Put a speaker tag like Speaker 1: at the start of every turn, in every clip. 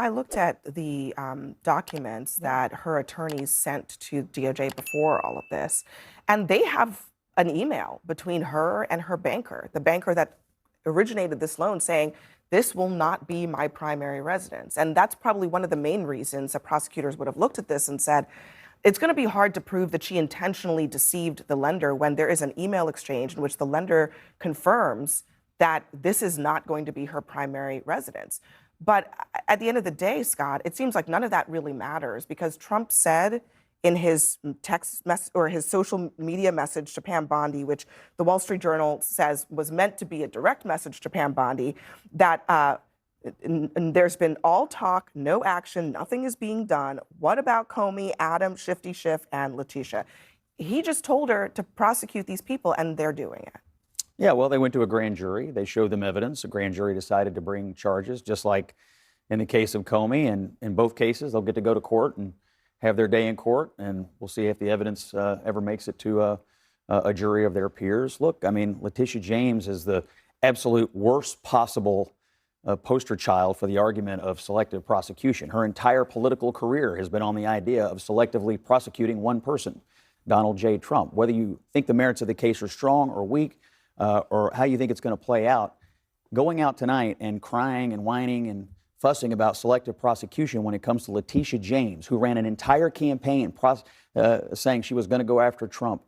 Speaker 1: I looked at the documents that her attorneys sent to DOJ before all of this, and they have an email between her and her banker, the banker that originated this loan, saying, this will not be my primary residence. And that's probably one of the main reasons that prosecutors would have looked at this and said, it's going to be hard to prove that she intentionally deceived the lender when there is an email exchange in which the lender confirms that this is not going to be her primary residence. But at the end of the day, Scott, it seems like none of that really matters, because Trump said in his text or his social media message to Pam Bondi, which the Wall Street Journal says was meant to be a direct message to Pam Bondi, that and there's been all talk, no action, nothing is being done. What about Comey, Adam, Shifty Schiff, and Letitia? He just told her to prosecute these people, and they're doing it.
Speaker 2: Yeah, well, they went to a grand jury. They showed them evidence. A grand jury decided to bring charges, just like in the case of Comey. And in both cases, they'll get to go to court and have their day in court, and we'll see if the evidence ever makes it to a jury of their peers. Look, I mean, Letitia James is the absolute worst possible poster child for the argument of selective prosecution. Her entire political career has been on the idea of selectively prosecuting one person, Donald J. Trump. Whether you think the merits of the case are strong or weak, or how you think it's going to play out, going out tonight and crying and whining and fussing about selective prosecution when it comes to Letitia James, who ran an entire campaign saying she was going to go after Trump.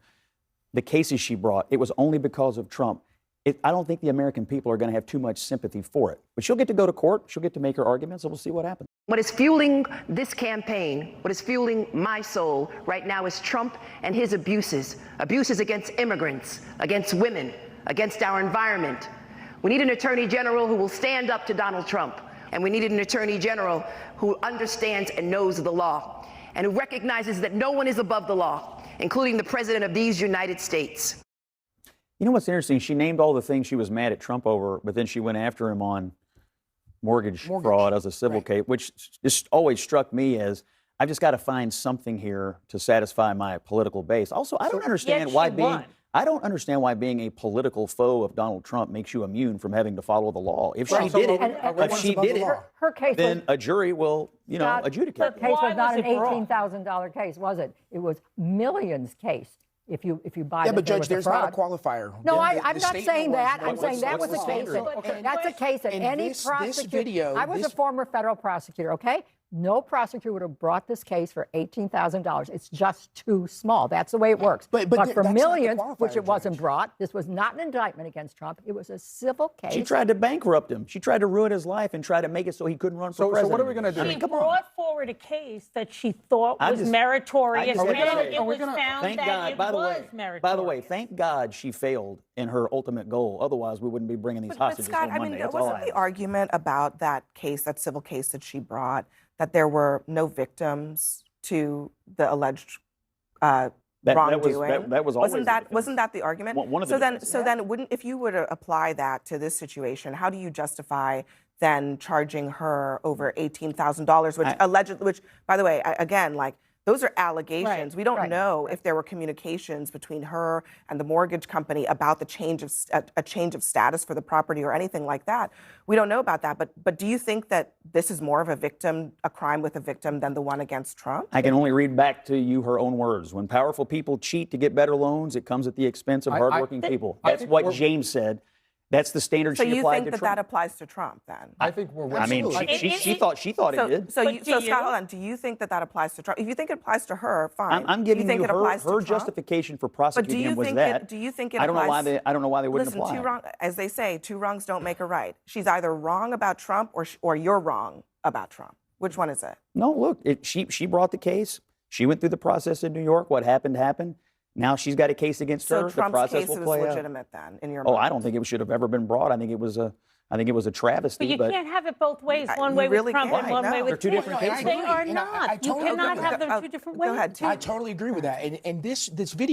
Speaker 2: The cases she brought, it was only because of Trump. I don't think the American people are going to have too much sympathy for it. But she'll get to go to court. She'll get to make her arguments, and we'll see what happens.
Speaker 3: What is fueling this campaign, what is fueling my soul right now is Trump and his abuses. Abuses against immigrants, against women, against our environment. We need an attorney general who will stand up to Donald Trump. And we needed an attorney general who understands and knows the law, and who recognizes that no one is above the law, including the president of these United States.
Speaker 2: You know what's interesting? She named all the things she was mad at Trump over, but then she went after him on mortgage fraud as a civil case, which just always struck me as, I've just got to find something here to satify my political base. Also, I don't understand why being a political foe of Donald Trump makes you immune from having to follow the law. If she did it,
Speaker 4: her case,
Speaker 2: then a jury will, adjudicate.
Speaker 4: Her case was not an $18,000 case, was it? It was millions case. If you buy
Speaker 5: but Judge, there's not a qualifier.
Speaker 4: No, I'm not saying that. I'm saying that was a case. That's a case that any prosecutor. I was a former federal prosecutor. Okay. No prosecutor would have brought this case for $18,000. It's just too small. That's the way it works. But for millions, which it wasn't brought, this was not an indictment against Trump. It was a civil case.
Speaker 2: She tried to bankrupt him. She tried to ruin his life and try to make it so he couldn't run for president.
Speaker 5: So what are we going to do?
Speaker 6: She brought forward a case that she thought was meritorious, and it was found that it was meritorious.
Speaker 2: By the way, thank God she failed in her ultimate goal. Otherwise, we wouldn't be bringing these hostages
Speaker 1: Scott,
Speaker 2: on Monday.
Speaker 1: Wasn't the argument about that case, that civil case that she brought, that there were no victims to the alleged wrongdoing?
Speaker 2: That was always
Speaker 1: wasn't that the argument?
Speaker 2: One of the
Speaker 1: so then, if you were to apply that to this situation, how do you justify then charging her over $18,000, which by the way, again, like, those are allegations. We don't know if there were communications between her and the mortgage company about the change of a change of status for the property or anything like that. We don't know about that. But do you think that this is more of a crime with a victim than the one against Trump?
Speaker 2: I can only read back to you her own words. When powerful people cheat to get better loans, it comes at the expense of hardworking people. That's what James said. That's the standard she applied to Trump.
Speaker 1: So you think that applies to Trump, then?
Speaker 5: I think we're.
Speaker 2: I mean, she thought it did.
Speaker 1: So Scott, hold on. Do you think that applies to Trump? If you think it applies to her, fine.
Speaker 2: I'm giving you her justification for prosecuting him was that.
Speaker 1: Do you think it applies?
Speaker 2: I don't know why they wouldn't apply.
Speaker 1: Listen, as they say, two wrongs don't make a right. She's either wrong about Trump or you're wrong about Trump. Which one is it?
Speaker 2: No, look, she brought the case. She went through the process in New York. What happened happened. Now she's got a case against her.
Speaker 1: So Trump's case was legitimate then, in your mind?
Speaker 2: Oh, I don't think it should have ever been brought. I think it was a travesty.
Speaker 6: But you can't have it both ways. One way with Trump and one way with
Speaker 2: Trump. They're two different cases.
Speaker 6: They are not. You cannot have them two different ways.
Speaker 1: Go ahead, Tim.
Speaker 5: I totally agree with that. And this video.